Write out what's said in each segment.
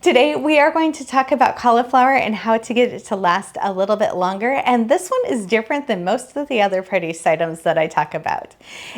Today we are going to talk about cauliflower and how to get it to last a little bit longer, and this one is different than most of the other produce items that I talk about.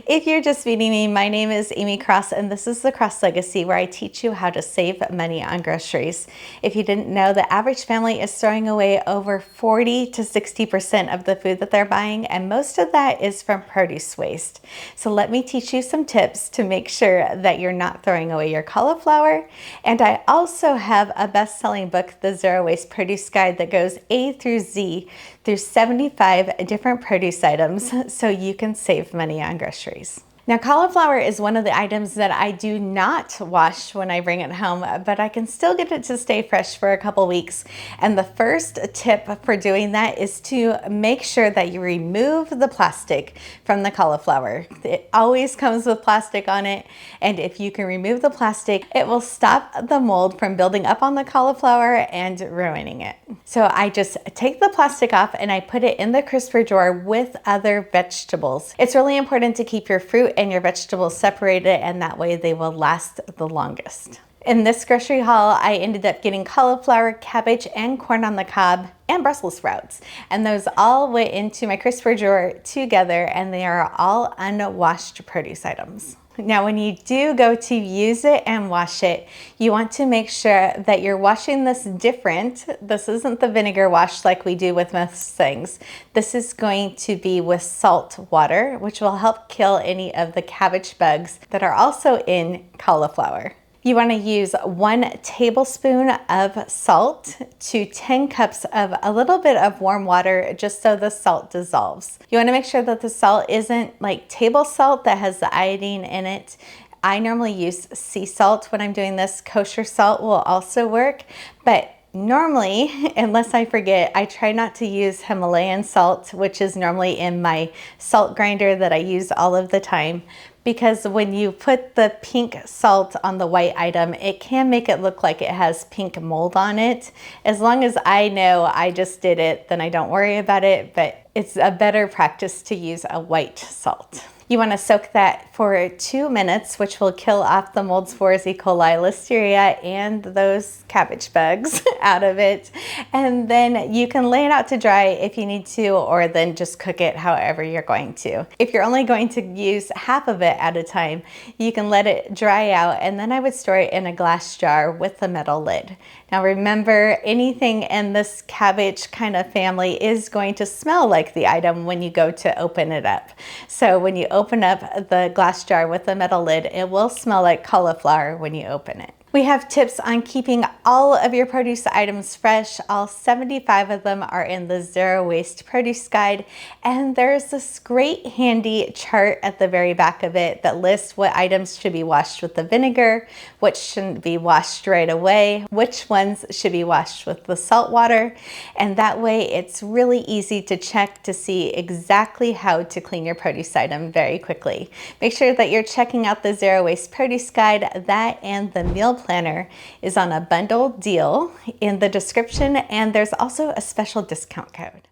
If you're just meeting me, my name is Amy Cross and this is the Cross Legacy, where I teach you how to save money on groceries. If you didn't know, the average family is throwing away over 40 to 60% of the food that they're buying, and most of that is from produce waste. So let me teach you some tips to make sure that you're not throwing away your cauliflower. And I also have a best-selling book, the Zero Waste Produce Guide, that goes A through Z through 75 different produce items so you can save money on groceries. Now, cauliflower is one of the items that I do not wash when I bring it home, but I can still get it to stay fresh for a couple weeks. And the first tip for doing that is to make sure that you remove the plastic from the cauliflower. It always comes with plastic on it, and if you can remove the plastic, it will stop the mold from building up on the cauliflower and ruining it. So I just take the plastic off and I put it in the crisper drawer with other vegetables. It's really important to keep your fruit and your vegetables separated, and that way they will last the longest. In this grocery haul, I ended up getting cauliflower, cabbage, and corn on the cob, and Brussels sprouts. And those all went into my crisper drawer together, and they are all unwashed produce items. Now, when you do go to use it and wash it, you want to make sure that you're washing this different. This isn't the vinegar wash like we do with most things. This is going to be with salt water, which will help kill any of the cabbage bugs that are also in cauliflower. You want to use 1 tablespoon of salt to 10 cups of a little bit of warm water, just so the salt dissolves. You want to make sure that the salt isn't like table salt that has the iodine in it. I normally use sea salt when I'm doing this. Kosher salt will also work, but normally, unless I forget, I try not to use Himalayan salt, which is normally in my salt grinder that I use all of the time. Because when you put the pink salt on the white item, it can make it look like it has pink mold on it. As long as I know I just did it, then I don't worry about it, but it's a better practice to use a white salt. You want to soak that for 2 minutes, which will kill off the mold spores, E. coli, listeria, and those cabbage bugs out of it. And then you can lay it out to dry if you need to, or then just cook it however you're going to. If you're only going to use half of it at a time, you can let it dry out, and then I would store it in a glass jar with a metal lid. Now remember, anything in this cabbage kind of family is going to smell like the item when you go to open it up. So when you open up the glass jar with the metal lid, it will smell like cauliflower when you open it. We have tips on keeping all of your produce items fresh. All 75 of them are in the Zero Waste Produce Guide, and there's this great handy chart at the very back of it that lists what items should be washed with the vinegar, which shouldn't be washed right away, which ones should be washed with the salt water, and that way it's really easy to check to see exactly how to clean your produce item very quickly. Make sure that you're checking out the Zero Waste Produce Guide. That and the meal planner is on a bundle deal in the description, and there's also a special discount code.